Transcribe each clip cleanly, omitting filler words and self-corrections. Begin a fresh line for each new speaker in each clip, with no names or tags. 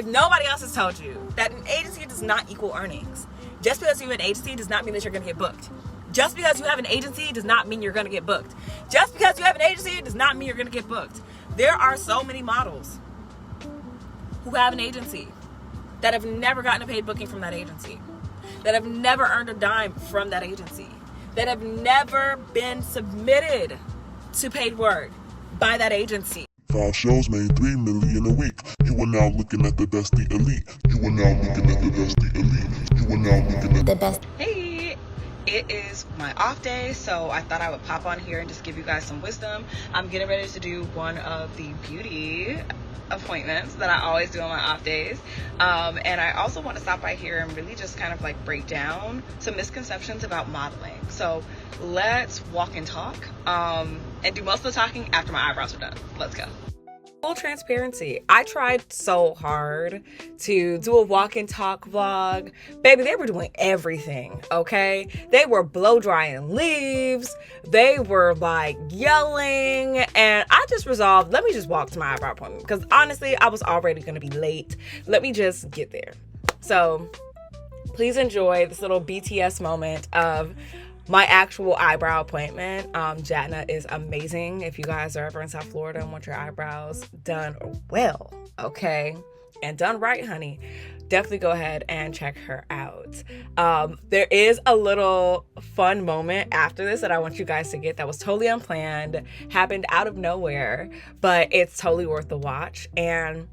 If nobody else has told you that an agency does not equal earnings, just because you have an agency does not mean that you're going to get booked. Just because you have an agency does not mean you're going to get booked. Just because you have an agency does not mean you're going to get booked. There are so many models who have an agency that have never gotten a paid booking from that agency, that have never earned a dime from that agency, that have never been submitted to paid work by that agency.
5 shows made 3 million a week. You are now looking at the best, the elite. You are now looking at the best, the elite. You are now looking at the best.
Hey, it is my off day, so I thought I would pop on here and just give you guys some wisdom. I'm getting ready to do one of the beauty appointments that I always do on my off days, and I also want to stop by here and really just kind of like break down some misconceptions about modeling. So let's walk and talk, and do most of the talking after my eyebrows are done. Let's go. Full transparency, I tried so hard to do a walk and talk vlog. Baby, they were doing everything, okay? They were blow drying leaves. They were like yelling. And I just resolved, let me just walk to my eyebrow appointment. Because honestly, I was already going to be late. Let me just get there. So please enjoy this little BTS moment of my actual eyebrow appointment. Jatna is amazing. If you guys are ever in South Florida and want your eyebrows done well, okay, and done right, honey, definitely go ahead and check her out. There is a little fun moment after this that I want you guys to get that was totally unplanned, happened out of nowhere, but it's totally worth the watch. And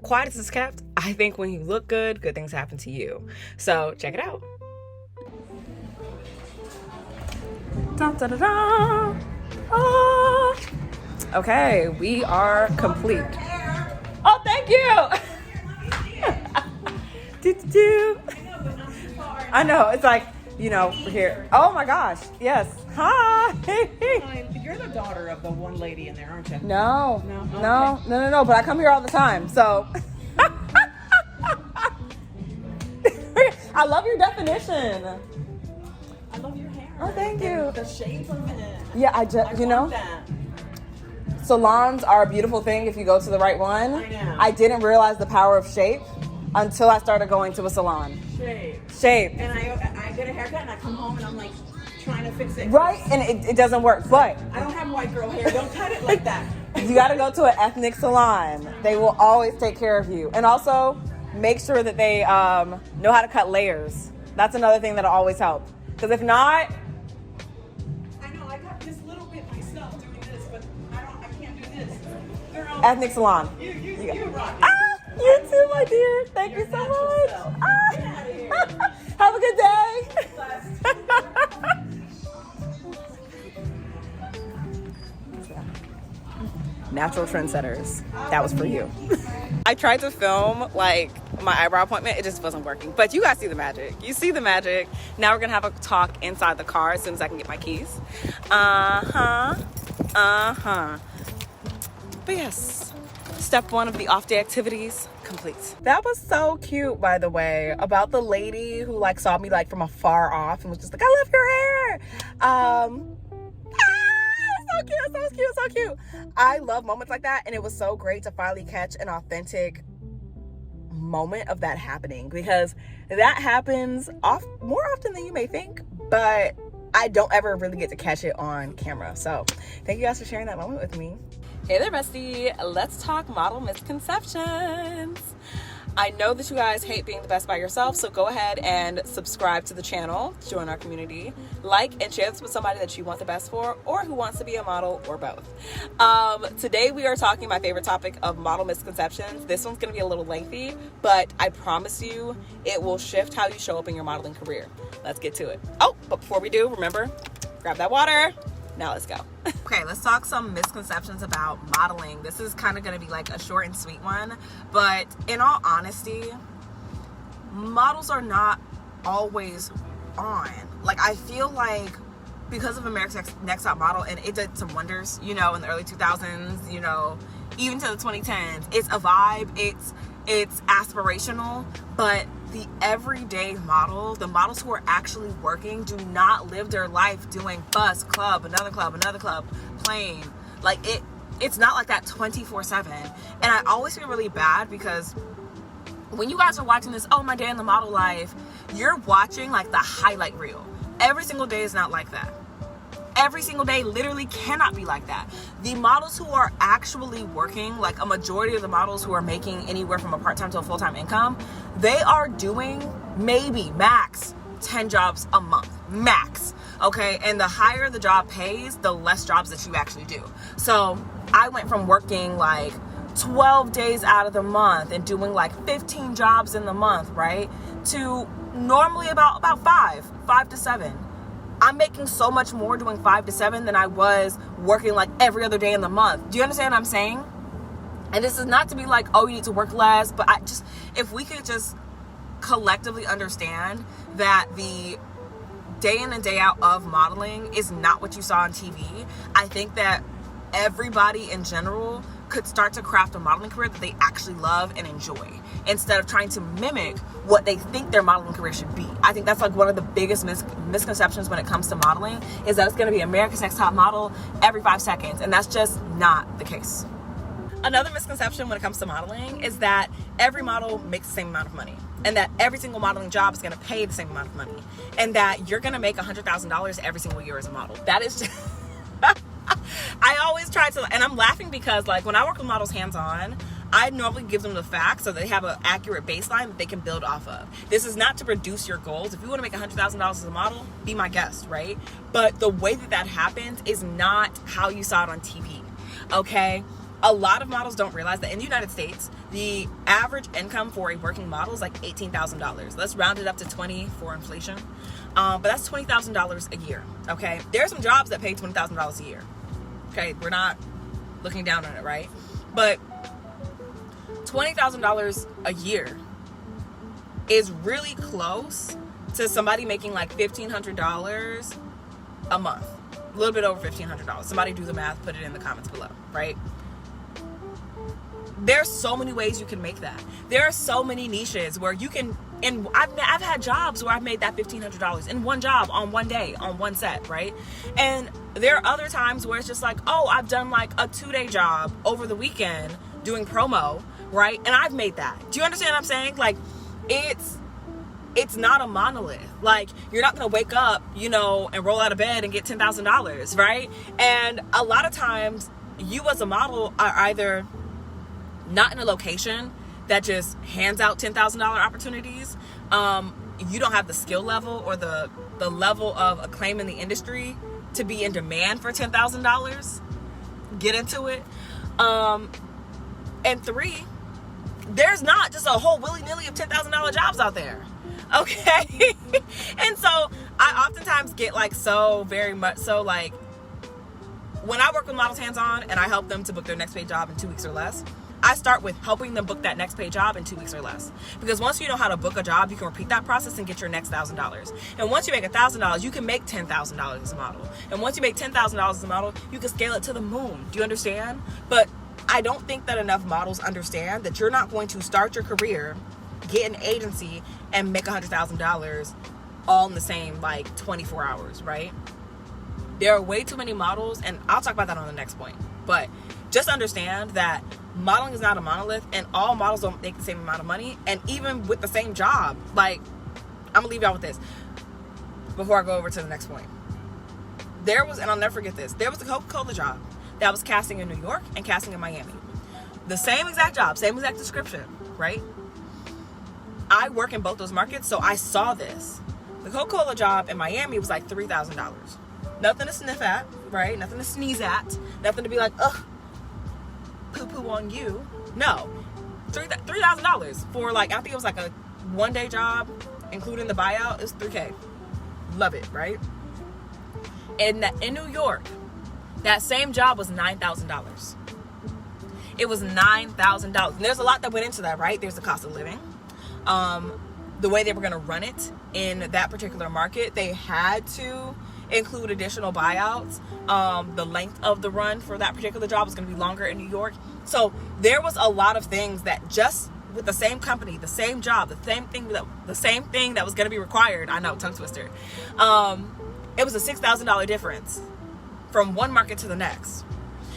quiet as it's kept, I think when you look good, good things happen to you. So check it out. Da, da, da, da. Oh. Okay, we are complete. Oh, thank you. I know, it's like, you know, we're here. Oh my gosh, yes. Hi.
You're the daughter of the one lady in there, aren't you?
No,
Okay.
no, but I come here all the time, so. I love your definition.
I love your hair.
Oh, thank you.
The shape of it.
Yeah, I just, you know,
that.
salons are a beautiful thing if you go to the right one.
I know.
I didn't realize the power of shape until I started going to a salon. Shape.
And I get a haircut and I come home and I'm like trying to fix it.
Right, and it doesn't work, but
I don't have white girl hair. Don't cut it like that.
you got to go to an ethnic salon. They will always take care of you. And also, make sure that they know how to cut layers. That's another thing that'll always help. Because if not...
I know, I got this little bit myself doing this, but I can't do this.
Ethnic salon.
You rock it.
Ah, you too, my dear. Thank you so much. Ah.
Get out of here.
Have a good day. Natural trendsetters. That was for you. I tried to film like my eyebrow appointment. It just wasn't working. But you guys see the magic. You see the magic. Now we're gonna have a talk inside the car as soon as I can get my keys. But yes, step 1 of the off day activities complete. That was so cute, by the way, about the lady who like saw me like from afar off and was just like, I love your hair. So cute. I love moments like that, and it was so great to finally catch an authentic moment of that happening, because that happens more often than you may think, but I don't ever really get to catch it on camera. So thank you guys for sharing that moment with me. Hey there, bestie. Let's talk model misconceptions. I know that you guys hate being the best by yourself, so go ahead and subscribe to the channel, join our community, like and share this with somebody that you want the best for, or who wants to be a model, or both. Today we are talking my favorite topic of model misconceptions. This one's going to be a little lengthy, but I promise you it will shift how you show up in your modeling career. Let's get to it. Oh, but before we do, remember, grab that water. Now let's go. Okay, let's talk some misconceptions about modeling. This is kind of going to be like a short and sweet one, but in all honesty, models are not always on. Like, I feel like because of America's Next Top Model, and it did some wonders, you know, in the early 2000s, you know, even to the 2010s, it's a vibe, it's aspirational, but the everyday model, the models who are actually working, do not live their life doing bus, club, another club, plane. Like, it's not like that 24/7. And I always feel really bad because when you guys are watching this, oh, my day in the model life, you're watching like the highlight reel. Every single day is not like that. Every single day literally cannot be like that. The models who are actually working, like a majority of the models who are making anywhere from a part-time to a full-time income, they are doing maybe max 10 jobs a month, max. Okay, and the higher the job pays, the less jobs that you actually do. So I went from working like 12 days out of the month and doing like 15 jobs in the month, right, to normally about 5 to 7. I'm making so much more doing 5 to 7 than I was working like every other day in the month. Do you understand what I'm saying? And this is not to be like, oh, you need to work less, but if we could just collectively understand that the day in and day out of modeling is not what you saw on TV, I think that everybody in general could start to craft a modeling career that they actually love and enjoy, instead of trying to mimic what they think their modeling career should be. I think that's like one of the biggest misconceptions when it comes to modeling, is that it's going to be America's Next Top Model every 5 seconds, and that's just not the case. Another misconception when it comes to modeling is that every model makes the same amount of money, and that every single modeling job is going to pay the same amount of money, and that you're going to make $100,000 every single year as a model. That is just I always try to, and I'm laughing because like when I work with models hands-on, I normally give them the facts so they have an accurate baseline that they can build off of. This is not to reduce your goals. If you want to make $100,000 as a model, be my guest, right? But the way that happens is not how you saw it on TV, okay? A lot of models don't realize that in the United States, the average income for a working model is like $18,000. Let's round it up to 20 for inflation. But that's $20,000 a year, okay? There are some jobs that pay $20,000 a year, okay? We're not looking down on it, right? But $20,000 a year is really close to somebody making like $1,500 a month. A little bit over $1,500. Somebody do the math, put it in the comments below, right? There's so many ways you can make that. There are so many niches where you can, and I've had jobs where I've made that $1,500 in one job on one day, on one set, right? And there are other times where it's just like, oh, I've done like a 2-day job over the weekend doing promo, right? And I've made that. Do you understand what I'm saying? Like, it's not a monolith. Like, you're not gonna wake up, and roll out of bed and get $10,000, right? And a lot of times you as a model are either not in a location that just hands out $10,000 opportunities. You don't have the skill level or the level of acclaim in the industry to be in demand for $10,000. Get into it. And 3, there's not just a whole willy-nilly of $10,000 jobs out there. Okay? And so I oftentimes get like so very much so like when I work with models hands-on and I help them to book their next paid job in 2 weeks or less, I start with helping them book that next paid job in 2 weeks or less. Because once you know how to book a job, you can repeat that process and get your next $1,000. And once you make $1,000, you can make $10,000 as a model. And once you make $10,000 as a model, you can scale it to the moon. Do you understand? But I don't think that enough models understand that you're not going to start your career, get an agency, and make $100,000 all in the same 24 hours, right? There are way too many models, and I'll talk about that on the next point. But just understand that modeling is not a monolith, and all models don't make the same amount of money. And even with the same job, I'm gonna leave y'all with this before I go over to the next point. There was, and I'll never forget this, there was a Coca-Cola job that was casting in New York and casting in Miami. The same exact job, same exact description, right? I work in both those markets, so I saw this. The Coca-Cola job in Miami was like $3,000. Nothing to sniff at, right? Nothing to sneeze at. Nothing to be like, ugh, poo-poo on you. No. $3,000 for I think it was like a 1-day job, including the buyout. It was $3,000. Love it, right? And in New York, that same job was $9,000. It was $9,000. And there's a lot that went into that, right? There's the cost of living. The way they were going to run it in that particular market, they had to include additional buyouts. The length of the run for that particular job was going to be longer in New York. So there was a lot of things that just with the same company, the same job, the same thing that was going to be required. I know, tongue twister. It was a $6,000 difference from one market to the next.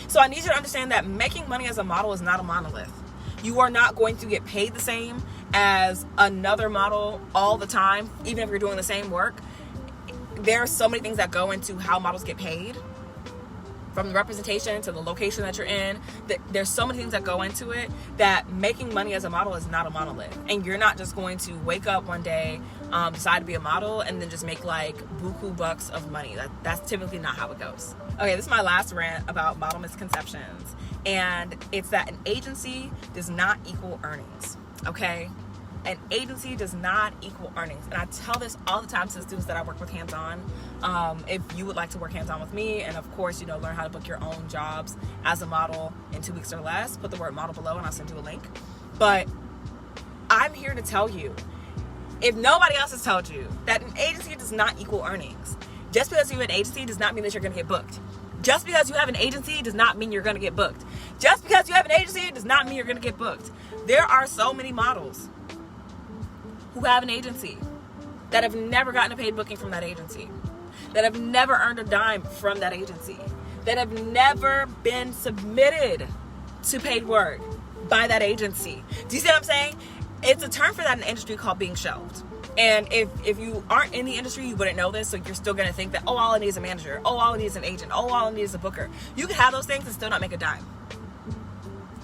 So I need you to understand that making money as a model is not a monolith. You are not going to get paid the same as another model all the time, even if you're doing the same work. There are so many things that go into how models get paid, from the representation to the location that you're in. There's so many things that go into it that making money as a model is not a monolith. And you're not just going to wake up one day, decide to be a model, and then just make like buku bucks of money. That's typically not how it goes. Okay, this is my last rant about model misconceptions. And it's that an agency does not equal earnings, okay? An agency does not equal earnings. And I tell this all the time to the students that I work with hands-on. If you would like to work hands-on with me, and of course, learn how to book your own jobs as a model in 2 weeks or less, put the word model below and I'll send you a link. But I'm here to tell you, if nobody else has told you, that an agency does not equal earnings. Just because you have an agency does not mean that you're going to get booked. Just because you have an agency does not mean you're going to get booked. Just because you have an agency does not mean you're going to get booked. There are so many models who have an agency that have never gotten a paid booking from that agency, that have never earned a dime from that agency, that have never been submitted to paid work by that agency. Do you see what I'm saying? It's a term for that in the industry called being shelved. And if you aren't in the industry, you wouldn't know this, so you're still going to think that, oh, all I need is a manager, oh, all I need is an agent, oh, all I need is a booker. You can have those things and still not make a dime.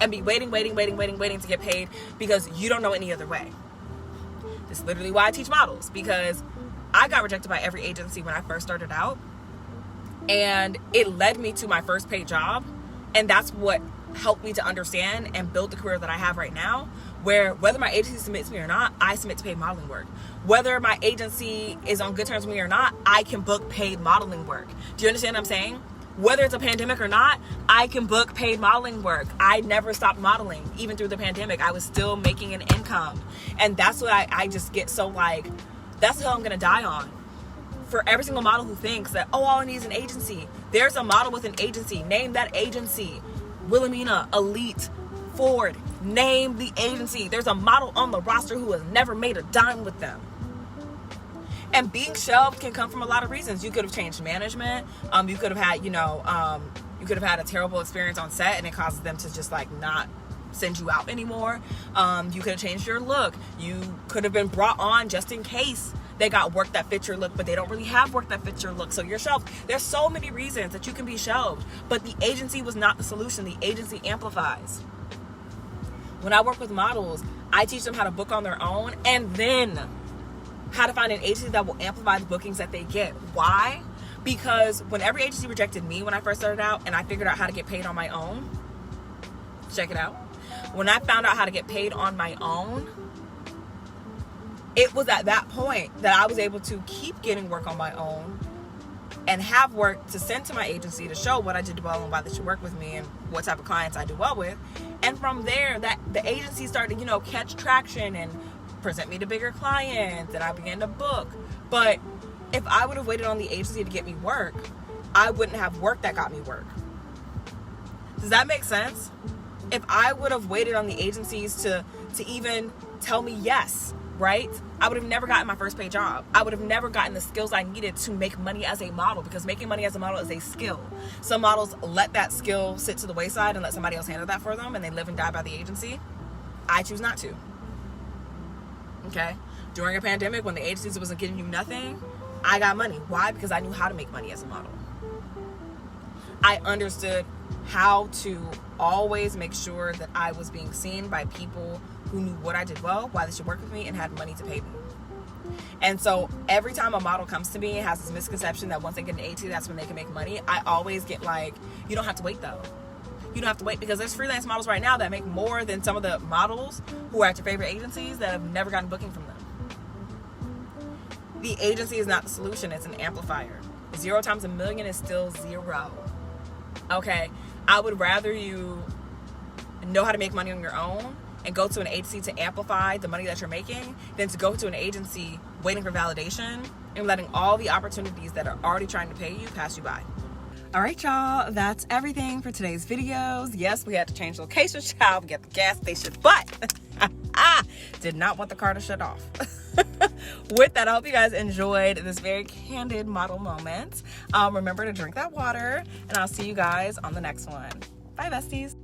And be waiting to get paid because you don't know any other way. This is literally why I teach models, because I got rejected by every agency when I first started out, and it led me to my first paid job, and that's what helped me to understand and build the career that I have right now, where whether my agency submits me or not, I submit to paid modeling work. Whether my agency is on good terms with me or not, I can book paid modeling work. Do you understand what I'm saying? Whether it's a pandemic or not, I can book paid modeling work. I never stopped modeling. Even through the pandemic, I was still making an income. And that's what I just get so like, that's the hill I'm going to die on. For every single model who thinks that, oh, all I need is an agency. There's a model with an agency. Name that agency. Wilhelmina, Elite, Ford. Name the agency. There's a model on the roster who has never made a dime with them. And being shelved can come from a lot of reasons. You could have changed management. You could have had, you could have had a terrible experience on set and it causes them to just like not send you out anymore. You could have changed your look. You could have been brought on just in case they got work that fits your look, but they don't really have work that fits your look, so you're shelved. There's so many reasons that you can be shelved, but the agency was not the solution. The agency amplifies. When I work with models, I teach them how to book on their own and then how to find an agency that will amplify the bookings that they get. Why? Because when every agency rejected me when I first started out and I figured out how to get paid on my own, check it out. When I found out how to get paid on my own, it was at that point that I was able to keep getting work on my own and have work to send to my agency to show what I did well and why they should work with me and what type of clients I do well with. And from there, that the agency started, catch traction and present me to bigger clients, and I began to book. But if I would have waited on the agency to get me work, I wouldn't have work that got me work. Does that make sense? If I would have waited on the agencies to even tell me yes, right? I would have never gotten my first paid job. I would have never gotten the skills I needed to make money as a model, because making money as a model is a skill. Some models let that skill sit to the wayside and let somebody else handle that for them, and they live and die by the agency. I choose not to. Okay? During a pandemic, when the agencies wasn't giving you nothing, I got money. Why? Because I knew how to make money as a model. I understood how to always make sure that I was being seen by people who knew what I did well, why they should work with me, and had money to pay me. And so every time a model comes to me and has this misconception that once they get an agency, that's when they can make money, I always get like, you don't have to wait though. You don't have to wait, because there's freelance models right now that make more than some of the models who are at your favorite agencies that have never gotten booking from them. The agency is not the solution, it's an amplifier. 0 times a million is still 0. Okay? I would rather you know how to make money on your own and go to an agency to amplify the money that you're making than to go to an agency waiting for validation and letting all the opportunities that are already trying to pay you pass you by. All right, y'all, that's everything for today's videos. Yes, we had to change locations, child. We got the gas station, but I did not want the car to shut off. With that, I hope you guys enjoyed this very candid model moment. Remember to drink that water, and I'll see you guys on the next one. Bye, besties.